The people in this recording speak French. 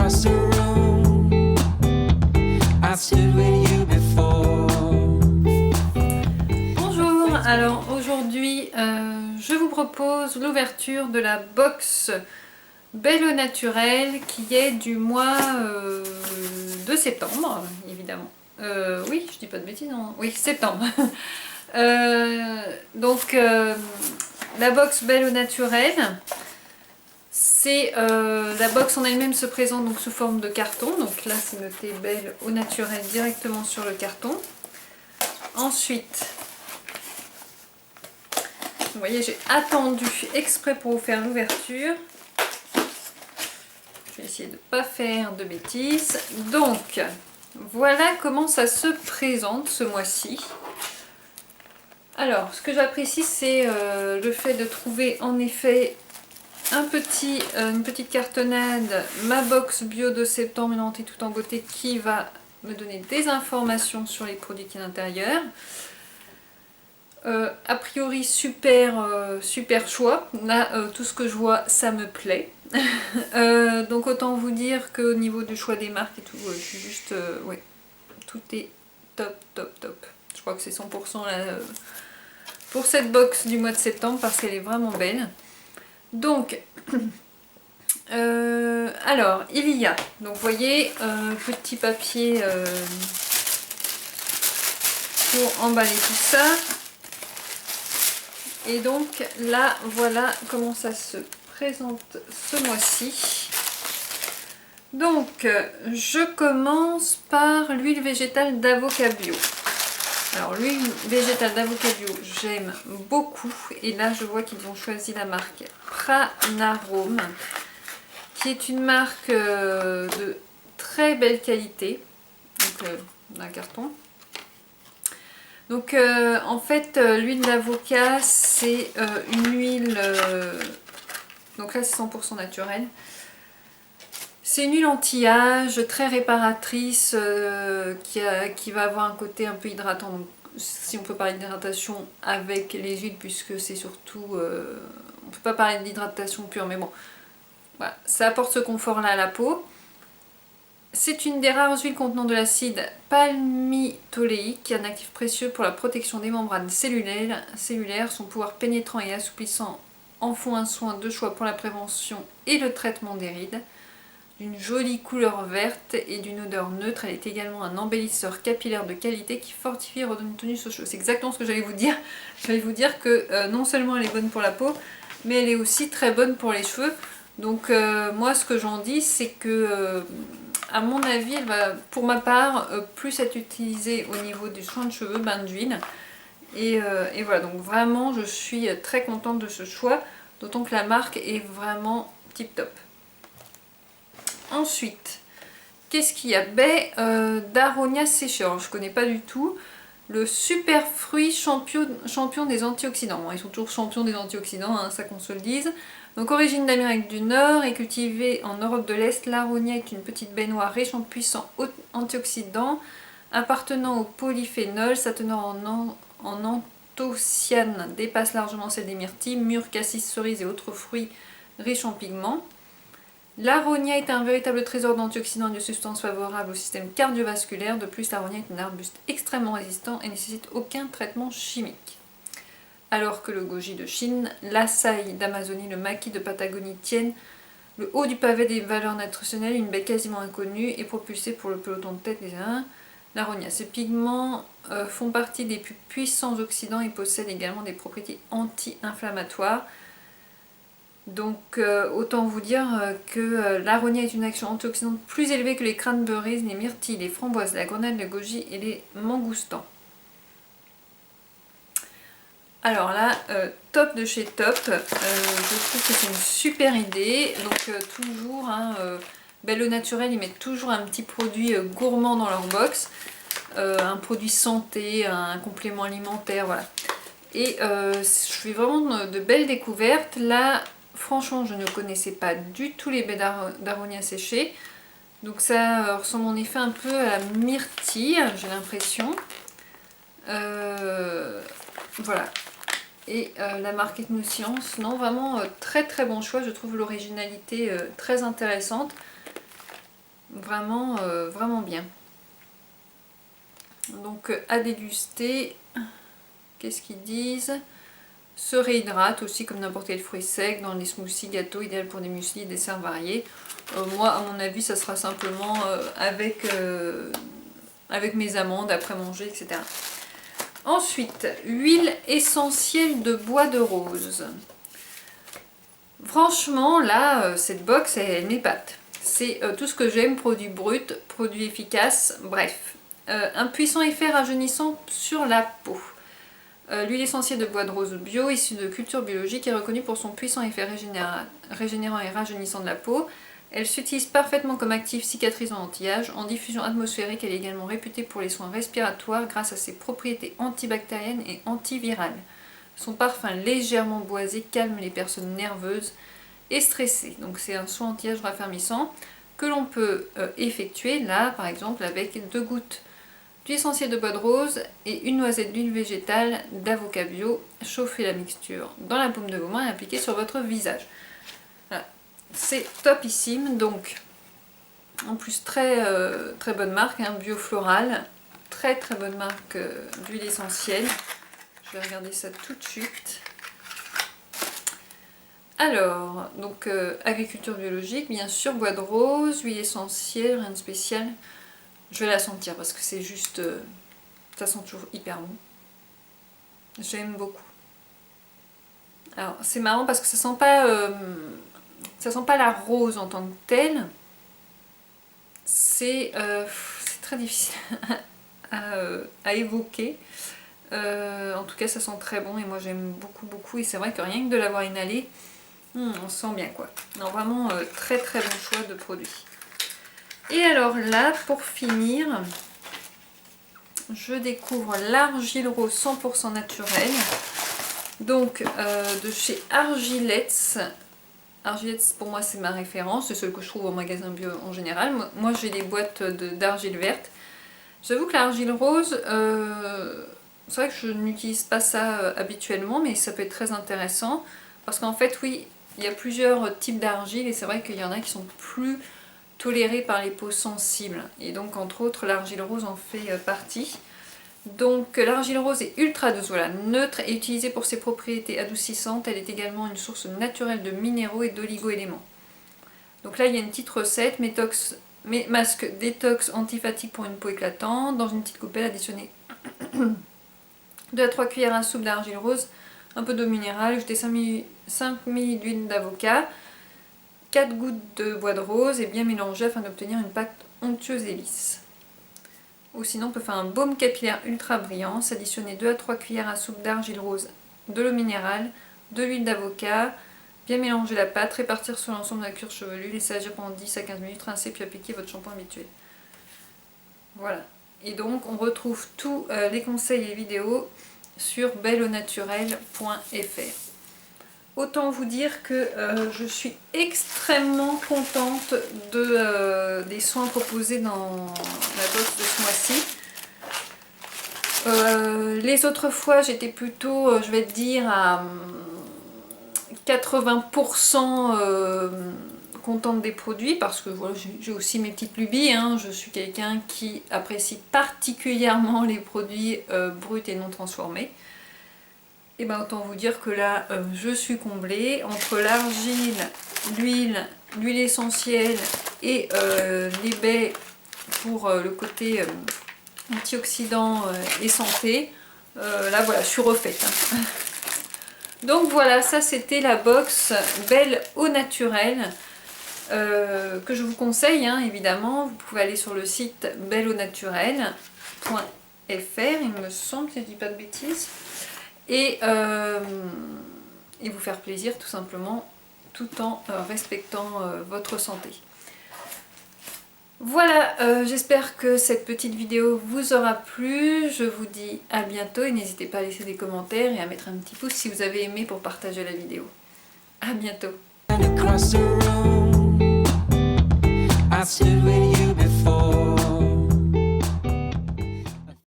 across the room. I've stood with you before. Bonjour, alors aujourd'hui je vous propose l'ouverture de la box Belle au naturel qui est du mois de septembre, évidemment. Oui, je dis pas de bêtises, non. Oui, septembre. Donc la box Belle au naturel, c'est la box en elle-même se présente donc sous forme de carton. Donc là c'est noté Belle au naturel directement sur le carton. Ensuite, vous voyez, j'ai attendu exprès pour vous faire l'ouverture. Je vais essayer de ne pas faire de bêtises. Donc, voilà comment ça se présente ce mois-ci. Alors, ce que j'apprécie, c'est le fait de trouver en effet une petite cartonnade, ma box bio de septembre, une entrée tout en beauté qui va me donner des informations sur les produits qui sont à l'intérieur. A priori super choix, là tout ce que je vois ça me plaît. Donc autant vous dire qu'au niveau du choix des marques et tout, je suis juste ouais, tout est top. Je crois que c'est 100% là, pour cette box du mois de septembre parce qu'elle est vraiment belle. Donc alors il y a, donc vous voyez, petit papier pour emballer tout ça. Et donc là, voilà comment ça se présente ce mois-ci. Donc, je commence par l'huile végétale d'avocat bio. Alors, l'huile végétale d'avocat bio, j'aime beaucoup. Et là, je vois qu'ils ont choisi la marque Pranarome, qui est une marque de très belle qualité. Donc, un carton. Donc en fait l'huile d'avocat c'est une huile, donc là c'est 100% naturel. C'est une huile anti-âge, très réparatrice, qui va avoir un côté un peu hydratant. Donc, si on peut parler d'hydratation avec les huiles, puisque c'est surtout... on ne peut pas parler d'hydratation pure, mais bon. Voilà, ça apporte ce confort-là à la peau. C'est une des rares huiles contenant de l'acide palmitoléique, qui est un actif précieux pour la protection des membranes cellulaires. Son pouvoir pénétrant et assouplissant en font un soin de choix pour la prévention et le traitement des rides. D'une jolie couleur verte et d'une odeur neutre, elle est également un embellisseur capillaire de qualité qui fortifie et redonne une tonus aux cheveux. C'est exactement ce que j'allais vous dire. J'allais vous dire que non seulement elle est bonne pour la peau, mais elle est aussi très bonne pour les cheveux. Donc moi ce que j'en dis c'est que... à mon avis, elle va, pour ma part, plus être utilisée au niveau du soin de cheveux, bain d'huile. Et voilà, donc vraiment, je suis très contente de ce choix, d'autant que la marque est vraiment tip top. Ensuite, qu'est-ce qu'il y a? D'Aronia séché. Alors, je ne connais pas du tout. Le super fruit champion des antioxydants. Bon, ils sont toujours champions des antioxydants, hein, ça qu'on se le dise. Donc origine d'Amérique du Nord et cultivée en Europe de l'Est, l'aronia est une petite baignoire riche en puissants antioxydants appartenant au polyphénol. Sa teneur en anthocyanes dépasse largement celle des myrtilles, mûres, cassis, cerises et autres fruits riches en pigments. L'aronia est un véritable trésor d'antioxydants et de substances favorables au système cardiovasculaire. De plus, l'aronia est un arbuste extrêmement résistant et ne nécessite aucun traitement chimique. Alors que le goji de Chine, l'açaï d'Amazonie, le maquis de Patagonie tiennent le haut du pavé des valeurs nutritionnelles, une baie quasiment inconnue et propulsée pour le peloton de tête des uns. L'aronia, ces pigments font partie des plus puissants oxydants et possèdent également des propriétés anti-inflammatoires. Donc autant vous dire que l'aronia est une action antioxydante plus élevée que les cranberries, les myrtilles, les framboises, la grenade, le goji et les mangoustans. Alors là, top de chez top, je trouve que c'est une super idée. Donc toujours, hein, Belle au naturel, ils mettent toujours un petit produit gourmand dans leur box. Un produit santé, un complément alimentaire, voilà. Et je fais vraiment de belles découvertes. Là, franchement, je ne connaissais pas du tout les baies d'aronia séchées. Donc ça ressemble en effet un peu à la myrtille, j'ai l'impression. Voilà. Et la marque Ethnoscience, non, vraiment très très bon choix. Je trouve l'originalité très intéressante. Vraiment, vraiment bien. Donc à déguster. Qu'est-ce qu'ils disent? Se réhydrate aussi comme n'importe quel fruit sec dans les smoothies, gâteaux, idéal pour des mueslis et desserts variés. Moi, à mon avis, ça sera simplement avec mes amandes après manger, etc. Ensuite, huile essentielle de bois de rose. Franchement, là, cette box, elle m'épate. C'est tout ce que j'aime, produits bruts, produits efficaces, bref. Un puissant effet rajeunissant sur la peau. L'huile essentielle de bois de rose bio, issue de culture biologique, est reconnue pour son puissant effet régénérant et rajeunissant de la peau. Elle s'utilise parfaitement comme actif cicatrisant anti-âge. En diffusion atmosphérique, elle est également réputée pour les soins respiratoires grâce à ses propriétés antibactériennes et antivirales. Son parfum légèrement boisé calme les personnes nerveuses et stressées. Donc c'est un soin anti-âge raffermissant que l'on peut effectuer là par exemple avec 2 gouttes d'huile essentielle de bois de rose et une noisette d'huile végétale d'avocat bio. Chauffez la mixture dans la paume de vos mains et appliquez sur votre visage. Voilà. C'est topissime, donc en plus très bonne marque, hein, bio floral, très bonne marque d'huile essentielle. Je vais regarder ça tout de suite. Alors, donc agriculture biologique, bien sûr, bois de rose, huile essentielle, rien de spécial. Je vais la sentir parce que c'est juste, ça sent toujours hyper bon. J'aime beaucoup. Alors c'est marrant parce que ça sent pas la rose en tant que telle. C'est très difficile à évoquer. En tout cas ça sent très bon et moi j'aime beaucoup et c'est vrai que rien que de l'avoir inhalé, on sent bien quoi. Non, vraiment très bon choix de produit. Et alors là, pour finir, je découvre l'argile rose 100% naturelle. Donc de chez Argilettes. Argilettes pour moi c'est ma référence, c'est celle que je trouve au magasin bio en général. Moi j'ai des boîtes d'argile verte. J'avoue que l'argile rose, c'est vrai que je n'utilise pas ça habituellement, mais ça peut être très intéressant. Parce qu'en fait oui, il y a plusieurs types d'argile et c'est vrai qu'il y en a qui sont plus tolérée par les peaux sensibles et donc entre autres l'argile rose en fait partie. Donc l'argile rose est ultra douce, voilà, neutre et utilisée pour ses propriétés adoucissantes. Elle est également une source naturelle de minéraux et d'oligo-éléments. Donc là il y a une petite recette, masque détox antifatigue pour une peau éclatante. Dans une petite coupelle, additionnez 2 à 3 cuillères à soupe d'argile rose, un peu d'eau minérale, ajoutez 5 ml d'huile d'avocat, 4 gouttes de bois de rose et bien mélanger afin d'obtenir une pâte onctueuse et lisse. Ou sinon on peut faire un baume capillaire ultra brillant, s'additionner 2 à 3 cuillères à soupe d'argile rose, de l'eau minérale, de l'huile d'avocat, bien mélanger la pâte, répartir sur l'ensemble de la cure chevelue, laisser agir pendant 10 à 15 minutes, rincer puis appliquer votre shampoing habituel. Voilà. Et donc on retrouve tous les conseils et les vidéos sur belleaunaturelle.fr. Autant vous dire que je suis extrêmement contente des soins proposés dans la box de ce mois-ci. Les autres fois, j'étais plutôt, je vais te dire, à 80% contente des produits parce que voilà, j'ai aussi mes petites lubies. Hein. Je suis quelqu'un qui apprécie particulièrement les produits bruts et non transformés. Et bien autant vous dire que là je suis comblée entre l'argile, l'huile essentielle et les baies pour le côté antioxydant et santé. Là voilà, je suis refaite. Hein. Donc voilà, ça c'était la box Belle au naturel que je vous conseille hein, évidemment. Vous pouvez aller sur le site belleaunaturelle.fr, il me semble, si je ne dis pas de bêtises. Et vous faire plaisir tout simplement tout en respectant votre santé. Voilà, j'espère que cette petite vidéo vous aura plu. Je vous dis à bientôt et n'hésitez pas à laisser des commentaires et à mettre un petit pouce si vous avez aimé pour partager la vidéo. À bientôt. And across the room, I stood with you